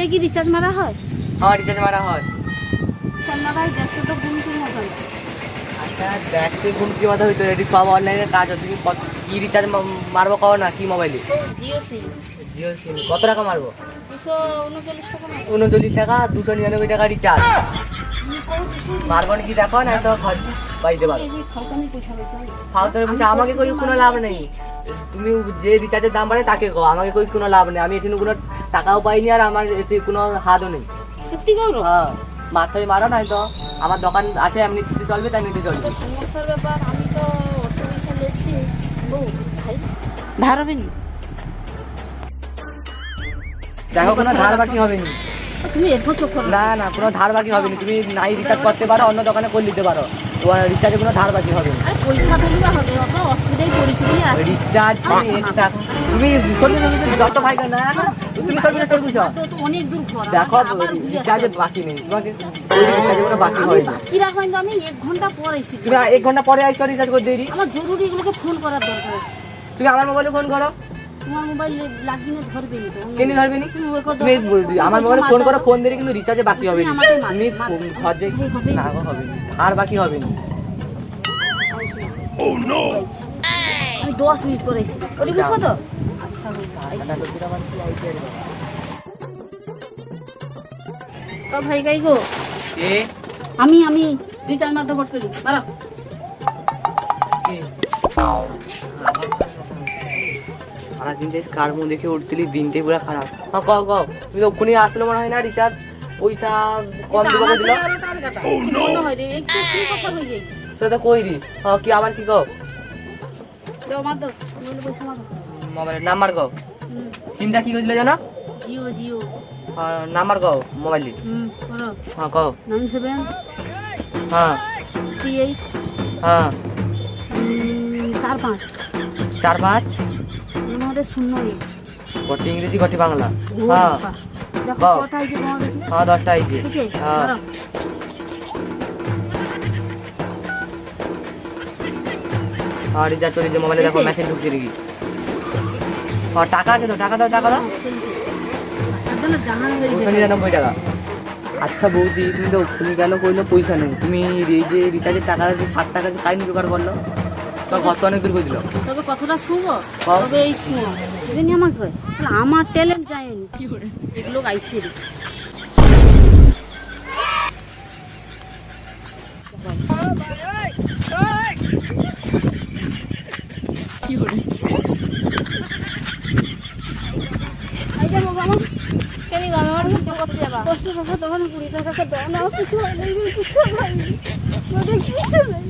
মোবাইলে কি রিচার্জ মারা হয়? হ্যাঁ রিচার্জ মারা হয়। চন্না ভাই দেখো তো গুনতি মোবাইল। আচ্ছা দেখতে গুনতি মাথা হইতো, এটি সব অনলাইনের কাজ। তুমি কি রিচার্জ মারবো কও না, কি মোবাইলে? জিও সিম। জিও সিম কত টাকা মারবো? 239 টাকা মারবো। 39 টাকা, 299 টাকা রিচার্জ মারবো নাকি দেখো না, তো খরচ পাইতে পারো। ফালতামি পয়সা লইছ। ফালতুর পয়সা আমাকে কই কোনো লাভ নেই। তুমি যে রিচার্জের দাম বাড়ে তাকে কও, আমাকে কই কোনো লাভ নেই। আমি এখানে কোনো টাকাও পাইনি আর আমার এতে কোনো হাতও নেই। সত্যি কও? হ্যাঁ মাথায় মারো নাই তো আমার দোকান আছে, এমনি সিটি চলবে তাই নিতে চলবে। সমস্যার ব্যাপার, আমি তো অত পয়সা লেছি। বউ ভাই ধার হবে নি? দেখো কোনো ধার বাকি হবে না। তুমি এরপর চোখ করো না না, কোনো ধার বাকি হবে না। তুমি নাই রিচার্জ করতে পারো, অন্য দোকানে করে নিতে পারো, তোমার রিচার্জে কোনো ধার বাকি হবে না। আরে পয়সা দিলেই হবে, অত অসুবিধাই পড়েছি বলে আসি। রিচার্জ তুমি যত ভাই না তুমি সর্বিস তো অনেক দূর ঘর। দেখো রিচার্জে বাকি নেই, তোমাকে রিচার্জে কোনো বাকি হয় না। কি রাখবেন তো? আমি 1 ঘন্টা পর এসেছি। তুমি 1 ঘন্টা পরে আইছো রিচার্জ করে দেরি। আমার জরুরি এগুলোকে ফোন করার দরকার আছে। তুমি আমার মোবাইলে ফোন করো। তোমার মোবাইল লাগিয়ে ধরবে নি তো? কেন ধরবে নি? তুমি তুমি আমার মোবাইলে ফোন করো, ফোন দিলে কিন্তু রিচার্জে বাকি হবে না। তুমি খরচে না হবে না, আর বাকি হবে না। ও নো, আমি 10 মিনিট পরে এসেছি। ওটি বুঝবো তো? আচ্ছা তো ভাই গাই গো এ আমি রিচার্জ মারতে করতে করি বাড়া। সারাদিন যে কার মুখ দেখে উঠতেলি দিনটাই পুরো খারাপ। হ্যাঁ কও কও, তুমি তো ওখানে আসলে মনে হয় না রিচার্জ পয়সা কম দিব দিল। মনে হয় রে একটু কি কথা হই যাই সেটা তো কইরি। হ্যাঁ কি আবার কি কও? দাও মার দাও, মোবাইলে পয়সা মার। মোবাইলের নাম্বার কও। সিমটা কি কইছিল জানো? জিও। হ্যাঁ নাম্বার কও মোবাইলের। করো। হ্যাঁ কও। 97 হ্যাঁ 38 হ্যাঁ 45 45 নম্বরে 08। কটি ইংরেজি কটি বাংলা? হ্যাঁ দেখো কটা আইছে তোমার দেখি। হ্যাঁ 10টা আইছে। ঠিক আছে হ্যাঁ করো। আর রিচার্জ চলে যে মোবাইলে দেখো মেসেজ ঢুকছে দেখি। হ্যাঁ টাকা আছে তো, টাকা দাও টাকা দাও। একদম জাহান হয়ে 299 টাকা। আচ্ছা বৌদি তুমি কেন কইলো পয়সা নেই? তুমি এই যে রিচার্জের টাকা 7 টাকা কাই নি জোগাড় করলো? তোর কত অনেক দূর করে দিল। তবে কথাটা শুনো, তবে এই শুনো এখানে আমাকে হয় আমার ট্যালেন্ট যায়নি কি করে এগুলো আইছে রে। কি করে আইজা বাবা আমার কেন গামে আমার কি করতে যাবা? 10 টাকা দাও না, 20 টাকা দাও না, কিছু হয় না, কিছু হয় না, মানে কিছু নাই।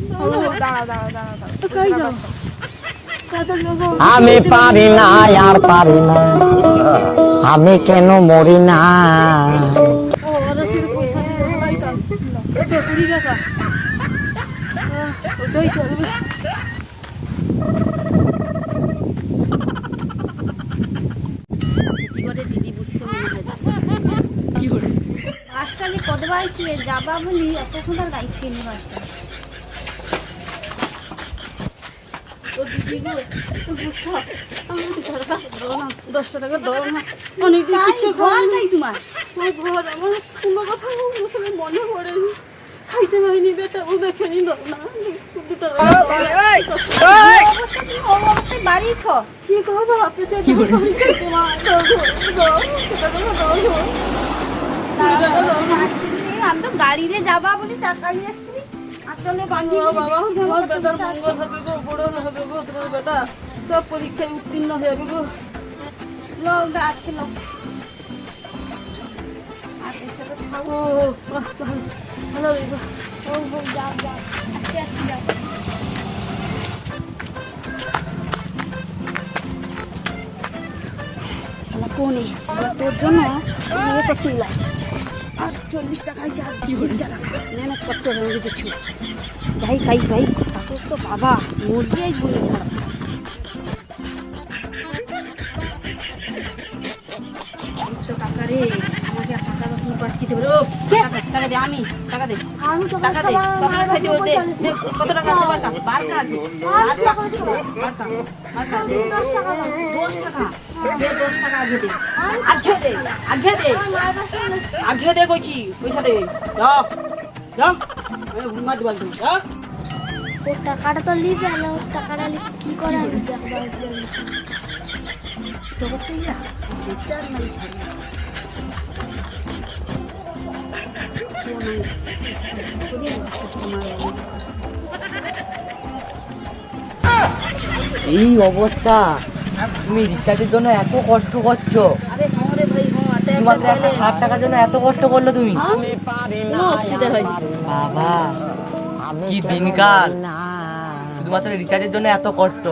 দাঁড়া কই যাও? আমি পারি না আর পারি না, আমি কেন মরি না। ও রসির পয়সা দিতে পাইতাম তো 20 টাকা ওটাই চলবে। সিটিবারে দিদি বুঝছে মনে হয় কি করে আজকাল কদবা আইছে যাবা বলি এতক্ষণ আর গাইছে নি মাস্টার। ও দিদি গো তো বুঝছো আমি টাকা দাও না, 10 টাকা দাও না, অনেক কিছু খাওয়া নাই তোমার। ওই ঘর আমার কোনো কথা মুখে মনে পড়ে খাইতে পারিনি বেটা, ও দেখে নি দাও না 2 টাকা। বাড়ি ছ কি করবো আপনি তো আমি তো গাড়িতে যাবা বলি টাকা নিয়ে আসছি। আসলে বাবা আমার বেটার মঙ্গল হবে গো, বড় হবে গো তোমার বেটা, সব পরীক্ষায় উত্তীর্ণ হবে গো। লোক আছে লোক ও ভালো গো। ও যাও যাও আস্তে আস্তে যাও। শালা কোনে তোর জন্য ইয়ে করতে লাগে আর 40 টাকায় যা কি হয়ে যা ম্যানেজ করতে হবে কিছু যাই ভাই ভাই তাকে তো বাবা মুরগিই বলে ছাড়া তো টাকা রে আমাকে টাকা রসুন পাঠিয়ে দেবে। ও টাকা দে, আমি টাকা দে, আমি তো টাকা দে, চকলেট খাইতে বলতে কত টাকা আছে বারকা বারকা আছে 10 টাকা 10 টাকা দে 10 টাকা আগে দে। আগে দে, আগে দে। আগে দে কইছি, পয়সা দে। যা, যা। এই ঘুমা দিবাল তুই, যা। ও টাকাটা তো লিবে না, ও টাকাটা কি করে আমি দেখবো। তোকে তুই না, বিচার নাই ছাড়ি। এই অবস্থা, তুমি রিচার্জের জন্য এত কষ্ট করছো, আরে হ্যাঁ রে ভাই, হ্যাঁ, আতে তোমাকে একটা 60 টাকার জন্য এত কষ্ট করলো তুমি। কোনো অসুবিধা হয়নি। বাবা কি দিনকাল, শুধুমাত্র রিচার্জের জন্য এত কষ্ট।